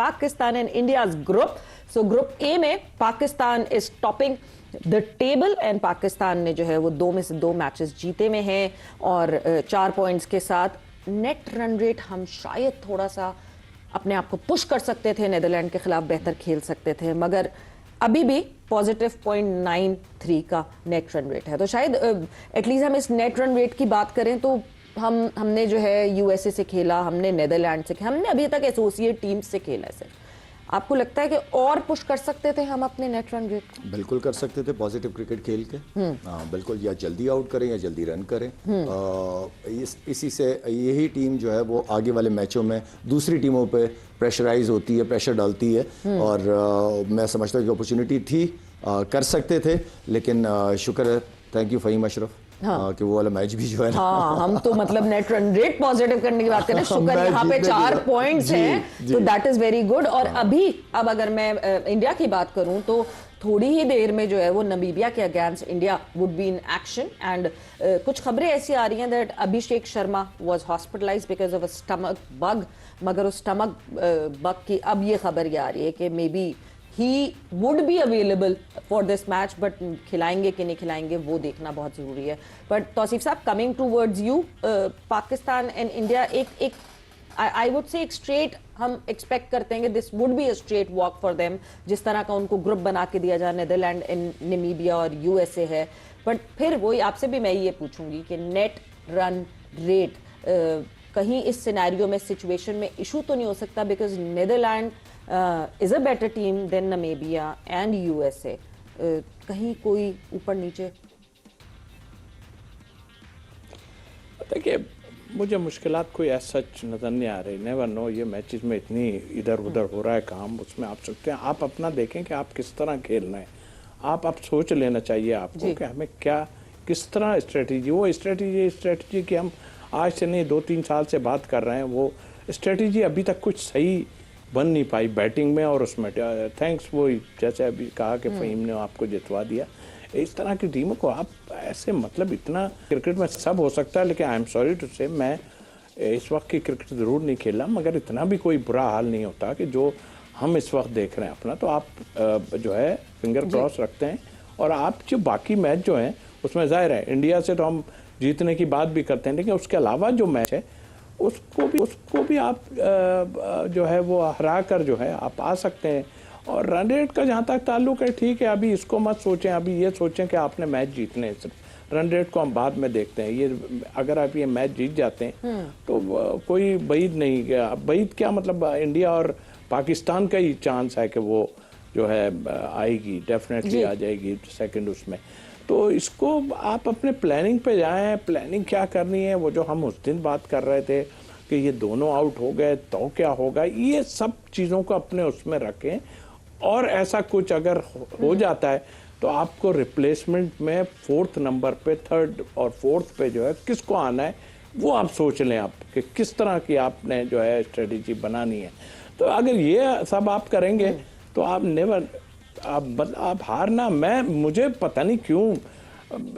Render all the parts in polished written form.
Pakistan and India's group. So Group A में Pakistan is topping the table and Pakistan ने जो है वो 2 में से 2 मैचेस जीते में हैं और 4 पॉइंट्स के साथ नेट रन रेट हम शायद थोड़ा सा अपने आप को पुश कर सकते थे, नीदरलैंड के खिलाफ बेहतर खेल सकते थे, मगर अभी भी पॉजिटिव 0.93 का नेट रन रेट है। तो शायद एटलीस्ट हम इस नेट रन रेट की बात करें तो हमने जो है यूएसए से खेला, हमने नीदरलैंड से खेला, हमने अभी तक एसोसिएट टीम से खेला है। सिर्फ आपको लगता है कि और पुश कर सकते थे हम अपने नेट रन रेट को? बिल्कुल कर सकते थे, पॉजिटिव क्रिकेट खेल के। बिल्कुल, या जल्दी आउट करें या जल्दी रन करें। इसी से यही टीम जो है वो आगे वाले मैचों में दूसरी टीमों पे प्रेशराइज होती है, प्रेशर डालती है। और मैं समझता हूँ कि अपॉर्चुनिटी थी, कर सकते थे, लेकिन शुक्र है, थैंक यू फ़हीम अशरफ कि वो वाला मैच भी जो है ना, हम तो मतलब नेट रन रेट पॉजिटिव करने की बात करें, शुक्र यहाँ पे 4 पॉइंट्स हैं, तो दैट इज वेरी गुड। और अब अगर मैं इंडिया की बात करूं तो थोड़ी ही देर में जो है वो नमीबिया के against India would be in action and कुछ खबरें ऐसी आ रही हैं that Abhishek Sharma was hospitalised because of a stomach bug, मगर उस स्टमक बग की अब ये खबर ये आ रही है कि may be he would be available for this match, but खिलाएंगे कि नहीं खिलाएंगे वो देखना बहुत जरूरी है। But तौसीफ साहब, coming towards you, Pakistan and India एक I would say एक straight हम expect करते हैं कि this would be a straight walk for them, जिस तरह का उनको ग्रुप बना के दिया जाए, नीदरलैंड, नमीबिया और यूएसए है। बट फिर वही आपसे भी मैं ये पूछूंगी कि नेट रन रेट कहीं इस सिनेरियो में, सिचुएशन में इशू तो नहीं हो सकता, because Netherland is a better team than Namibia and USA. कहीं कोई ऊपर नीचे? देखिए, मुझे मुश्किलात कोई ऐसा सच नज़र नहीं आ रही। नेवर नो, ये मैचेस में इतनी इधर उधर हो रहा है काम, उसमें आप सकते हैं, आप अपना देखें कि आप किस तरह खेलना है। आप सोच लेना चाहिए आपको कि हमें क्या, किस तरह स्ट्रेटजी, वो स्ट्रेटजी की हम आज से नहीं 2-3 साल से बात कर रहे हैं, वो स्ट्रेटजी अभी तक कुछ सही बन नहीं पाई बैटिंग में और उसमें। थैंक्स, वो जैसे अभी कहा कि फ़हीम ने आपको जितवा दिया। इस तरह की टीमों को आप ऐसे, मतलब इतना क्रिकेट में सब हो सकता है, लेकिन आई एम सॉरी टू से, मैं इस वक्त की क्रिकेट ज़रूर नहीं खेला, मगर इतना भी कोई बुरा हाल नहीं होता कि जो हम इस वक्त देख रहे हैं अपना। तो आप जो है फिंगर क्रॉस रखते हैं, और आप जो बाकी मैच जो हैं उसमें ज़ाहिर है इंडिया से तो हम जीतने की बात भी करते हैं, लेकिन उसके अलावा जो मैच है उसको भी आप जो है वो हरा कर जो है आप आ सकते हैं। और रन रेट का जहाँ तक ताल्लुक है, ठीक है, अभी इसको मत सोचें, अभी ये सोचें कि आपने मैच जीतने हैं। सिर्फ रन रेट को हम बाद में देखते हैं। ये अगर आप ये मैच जीत जाते हैं तो कोई बईद नहीं, बईद क्या मतलब, इंडिया और पाकिस्तान का ही चांस है कि वो जो है आएगी, डेफिनेटली आ जाएगी सेकंड उसमें। तो इसको आप अपने प्लानिंग पे जाएं, प्लानिंग क्या करनी है, वो जो हम उस दिन बात कर रहे थे कि ये दोनों आउट हो गए तो क्या होगा, ये सब चीज़ों को अपने उसमें रखें। और ऐसा कुछ अगर हो जाता है तो आपको रिप्लेसमेंट में 4th नंबर पे, 3rd और 4th पे जो है किसको आना है वो आप सोच लें, आप कि किस तरह की आपने जो है स्ट्रेटजी बनानी है। तो अगर ये सब आप करेंगे तो आप नेवर, आप हारना, मुझे पता नहीं क्यों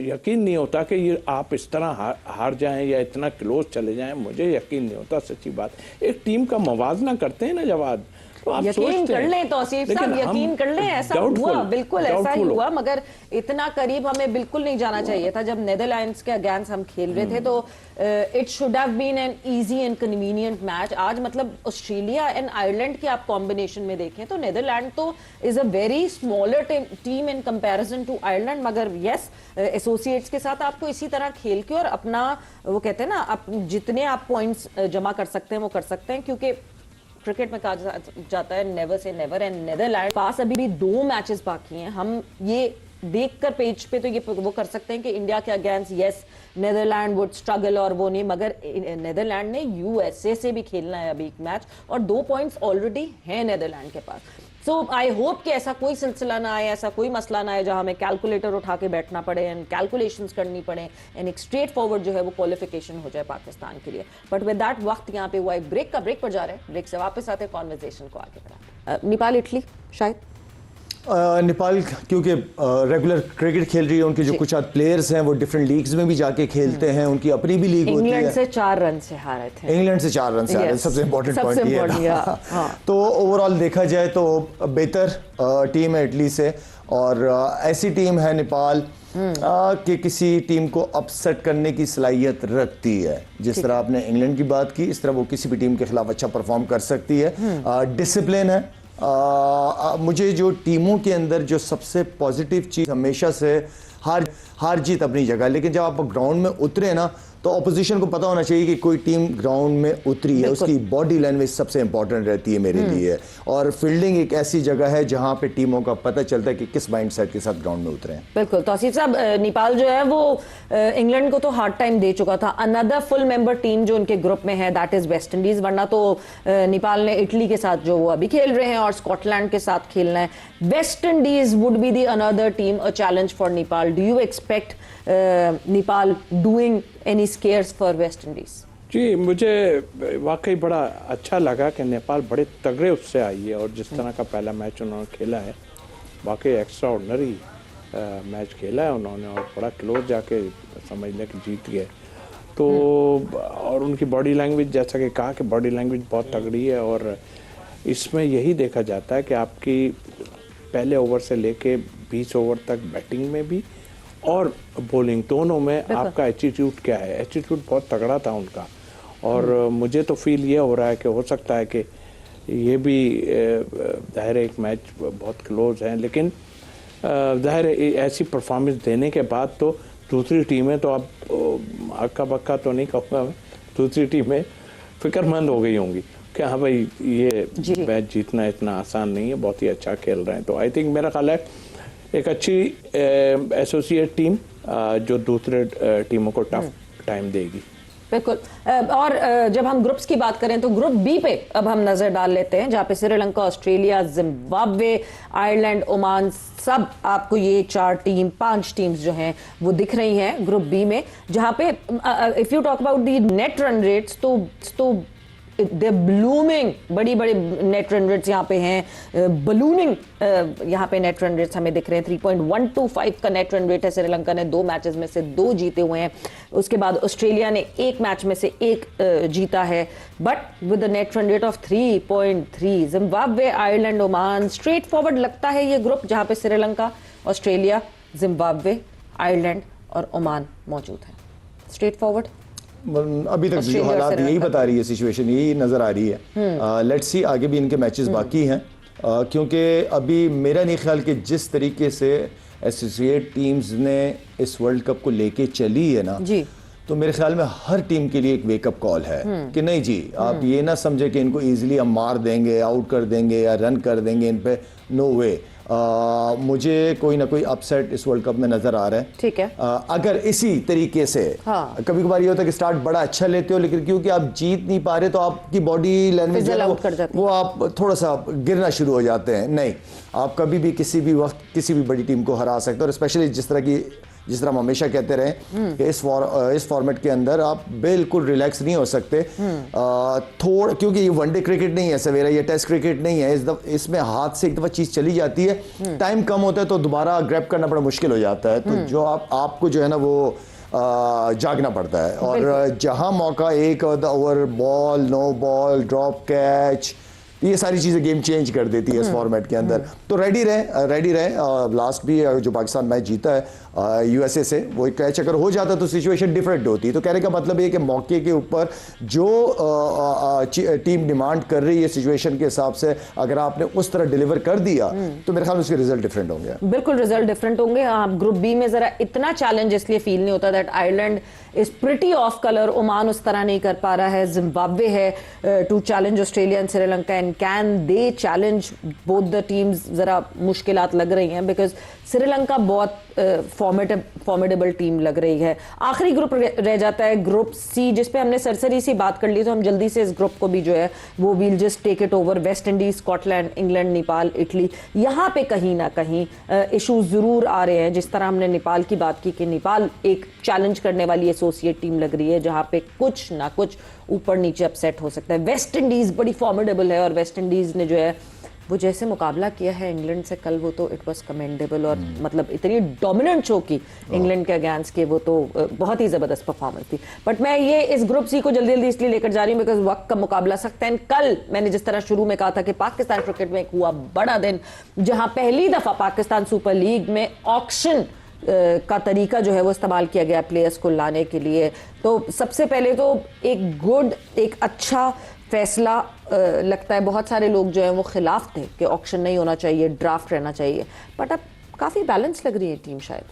यकीन नहीं होता कि ये आप इस तरह हार जाएं या इतना क्लोज चले जाएं, मुझे यकीन नहीं होता, सच्ची बात। एक टीम का मवाजना करते हैं ना जब आप, तो आप यकीन कर लें तौसीफ साहब, यकीन कर लें, ऐसा हुआ, बिल्कुल ऐसा ही हुआ, मगर इतना करीब हमें बिल्कुल नहीं जाना चाहिए था। जब नीदरलैंड्स के अगेंस्ट हम खेल रहे थे तो it should have been an easy and convenient match. आज मतलब ऑस्ट्रेलिया एंड आयरलैंड की आप कॉम्बिनेशन में देखें तो नीदरलैंड तो is a very smaller team in comparison to Ireland, मगर यस, एसोसिएट्स के साथ आपको इसी तरह खेल के और अपना, वो कहते हैं ना, जितने आप पॉइंट्स जमा कर सकते हैं वो कर सकते हैं, क्योंकि क्रिकेट में कहा जाता है never say never, and Netherlands पास अभी भी 2 मैचेस बाकी हैं। हम ये देखकर पेज पे तो ये वो कर सकते हैं कि इंडिया के against yes Netherland would struggle और वो नहीं, मगर नीदरलैंड ने यूएसए से भी खेलना है अभी एक मैच, और 2 पॉइंट्स ऑलरेडी हैं नीदरलैंड के पास। सो आई होप कि ऐसा कोई सिलसिला ना आए, ऐसा कोई मसला ना आए जहां हमें कैलकुलेटर उठा के बैठना पड़े एंड कैलकुलेशंस करनी पड़े एंड एक स्ट्रेट फॉरवर्ड जो है वो क्वालिफिकेशन हो जाए पाकिस्तान के लिए। बट विद दैट वक्त यहाँ पे हुआ एक ब्रेक पर जा रहे हैं, ब्रेक से वापस आते कॉन्वर्सेशन को आगे बढ़ाते। नेपाल इटली शायद नेपाल क्योंकि रेगुलर क्रिकेट खेल रही है, उनके जो कुछ प्लेयर्स हैं वो डिफरेंट लीग्स में भी जाके खेलते हैं, उनकी अपनी भी लीग होती है। इंग्लैंड से 4 रन से हारे थे। इंग्लैंड से 4 रन से हारे, सबसे इंपॉर्टेंट पॉइंट ये है। तो ओवरऑल देखा जाए तो बेहतर टीम है इटली से, और ऐसी टीम है नेपाल कि किसी टीम को अपसेट करने की सलाहियत रखती है। जिस तरह आपने इंग्लैंड की बात की, इस तरह वो किसी भी टीम के खिलाफ अच्छा परफॉर्म कर सकती है। डिसिप्लिन है। मुझे जो टीमों के अंदर जो सबसे पॉजिटिव चीज़ हमेशा से हार जीत अपनी जगह, लेकिन जब आप ग्राउंड में उतरे ना तो ऑपोजिशन को पता होना चाहिए कि कोई टीम ग्राउंड में उतरी है, उसकी बॉडी लैंग्वेज सबसे इंपॉर्टेंट रहती है मेरे लिए। और फील्डिंग एक ऐसी जगह है जहां पे टीमों का पता चलता है कि किस माइंडसेट के साथ ग्राउंड में उतरे हैं। बिल्कुल तौसीफ साहब, नेपाल जो है वो इंग्लैंड को तो हार्ड टाइम दे चुका था। अनदर फुल मेंबर टीम जो उनके ग्रुप में है दैट इज वेस्ट इंडीज, वरना तो नेपाल ने इटली के साथ जो वो अभी खेल रहे हैं और स्कॉटलैंड के साथ खेलना है। West Indies would be the another team a challenge for Nepal. Do you expect Nepal doing any scares for West Indies? जी, मुझे वाकई बड़ा अच्छा लगा कि नेपाल बड़े तगड़े उससे आई है, और जिस तरह का पहला मैच उन्होंने खेला है वाकई एक्स्ट्रा ऑर्डिनरी मैच खेला है उन्होंने, और बड़ा क्लोज जाके समझ लें कि जीत गए। तो और उनकी बॉडी लैंग्वेज, जैसा कि कहा कि बॉडी लैंग्वेज बहुत तगड़ी है, और इसमें यही देखा जाता है कि आपकी पहले ओवर से लेके 20 ओवर तक बैटिंग में भी और बॉलिंग दोनों में आपका एटीट्यूड क्या है। एटीट्यूड बहुत तगड़ा था उनका, और मुझे तो फील ये हो रहा है कि हो सकता है कि ये भी ज़ाहिर है एक मैच बहुत क्लोज है, लेकिन ज़ाहिर है ऐसी परफॉर्मेंस देने के बाद तो दूसरी टीमें तो अब अक्का बक्का तो नहीं कहूँगा मैं, दूसरी टीमें फिक्रमंद हो गई होंगी कि हाँ भाई ये मैच जीतना इतना आसान नहीं है, बहुत ही अच्छा खेल रहे हैं। तो आई थिंक मेरा ख्याल है एक अच्छी एसोसिएट टीम जो दूसरे टीमों को टफ टाइम देगी। बिल्कुल। और जब हम ग्रुप्स की बात करें तो ग्रुप बी पे अब हम नजर डाल लेते हैं, जहां पे Sri Lanka, Australia, Zimbabwe, Ireland, Oman, सब आपको ये 5 टीम्स जो हैं वो दिख रही हैं ग्रुप बी में। जहां पे if you talk about the net run rates तो दे ब्लूमिंग, बड़ी बड़ी नेट रन रेट्स यहाँ पे हैं, बलूनिंग यहाँ पे नेट रन रेट्स हमें दिख रहे हैं। 3.125 का नेट रन रेट है। श्रीलंका ने 2 मैचेस में से 2 जीते हुए हैं। उसके बाद ऑस्ट्रेलिया ने 1 मैच में से 1 जीता है, but with the net run rate of 3.3। Zimbabwe, Ireland, Oman, straight forward लगता है ये ग्रुप, जहाँ पे श्रीलंका, ऑस्ट्रेलिया, जिम्बाब्वे, आयरलैंड और ओमान मौजूद है। स्ट्रेट फॉरवर्ड अभी तक जो हालात यही बता रही है, सिचुएशन यही नजर आ रही है। लेट्स सी आगे भी इनके मैचेस बाकी हैं, क्योंकि अभी मेरा नहीं ख्याल कि जिस तरीके से एसोसिएट टीम्स ने इस वर्ल्ड कप को लेके चली है ना जी, तो मेरे ख्याल में हर टीम के लिए एक वेकअप कॉल है कि नहीं जी, आप ये ना समझे कि इनको इजीली हम मार देंगे, आउट कर देंगे या रन कर देंगे इन पे, नो वे। मुझे कोई ना कोई अपसेट इस वर्ल्ड कप में नजर आ रहा है। ठीक है। अगर इसी तरीके से कभी कभार ये होता है कि स्टार्ट बड़ा अच्छा लेते हो, लेकिन क्योंकि आप जीत नहीं पा रहे तो आपकी बॉडी लैंग्वेज वो आप थोड़ा सा गिरना शुरू हो जाते हैं। नहीं, आप कभी भी किसी भी वक्त किसी भी बड़ी टीम को हरा सकते हो, और स्पेशली जिस तरह हम हमेशा कहते रहे कि इस फॉर्मेट के अंदर आप बिल्कुल रिलैक्स नहीं हो सकते क्योंकि ये वनडे क्रिकेट नहीं है सवेरा, ये टेस्ट क्रिकेट नहीं है। इसमें हाथ से एक दफा चीज चली जाती है, टाइम कम होता है तो दोबारा ग्रैब करना बड़ा मुश्किल हो जाता है। तो जो आपको जो है ना वो जागना पड़ता है, और जहां मौका, 1 over, ball, no ball, drop catch, ये सारी चीजें गेम चेंज कर देती है इस फॉर्मेट के अंदर। तो रेडी रहे। लास्ट भी जो पाकिस्तान मैच जीता है यूएसए से, वो एक कैच अगर हो जाता तो सिचुएशन डिफरेंट होती। तो कहने का मतलब ये कि मौके के ऊपर जो टीम डिमांड कर रही है सिचुएशन के हिसाब से, अगर आपने उस तरह डिलीवर कर दिया तो मेरे ख्याल में उसके रिजल्ट डिफरेंट होंगे। बिल्कुल रिजल्ट डिफरेंट होंगे। ग्रुप बी में जरा इतना चैलेंज इसलिए फील नहीं होता that Ireland is pretty off colour, Oman उस तरह नहीं कर पा रहा है, जिम्बाब्वे है to challenge Australia and Sri Lanka, and can they challenge both the teams. जरा मुश्किलात लग रही हैं बिकॉज श्रीलंका बहुत फॉर्मिडेबल टीम लग रही है। आखिरी ग्रुप रह जाता है ग्रुप सी, जिस पे हमने सरसरी सी बात कर ली, तो हम जल्दी से इस ग्रुप को भी जो है वो will just take it over. West Indies, Scotland, England, Nepal, Italy, यहाँ पे कहीं ना कहीं इशूज जरूर आ रहे हैं। जिस तरह हमने नेपाल की बात की कि नेपाल एक चैलेंज करने वाली एसोसिएट टीम लग रही है, जहाँ पे कुछ ना कुछ ऊपर नीचे अपसेट हो सकता है। वेस्ट इंडीज बड़ी फॉर्मिडेबल है, और वेस्ट इंडीज ने जो है वो जैसे मुकाबला किया है इंग्लैंड से कल, वो तो इट वाज कमेंडेबल, और मतलब इतनी डोमिनेंट शो की इंग्लैंड के अगेंस्ट के, वो तो बहुत ही ज़बरदस्त परफॉर्मेंस थी। बट मैं ये इस ग्रुप सी को जल्दी जल्दी इसलिए लेकर जा रही हूँ बिकॉज वक्त का मुकाबला सख्त है। कल मैंने जिस तरह शुरू में कहा था कि पाकिस्तान क्रिकेट में एक हुआ बड़ा दिन, जहां पहली दफ़ा पाकिस्तान सुपर लीग में ऑक्शन का तरीका जो है वो इस्तेमाल किया गया प्लेयर्स को लाने के लिए। तो सबसे पहले तो एक अच्छा फैसला लगता है। बहुत सारे लोग जो हैं वो खिलाफ थे कि ऑक्शन नहीं होना चाहिए, ड्राफ्ट रहना चाहिए, बट अब काफ़ी बैलेंस लग रही है टीम शायद।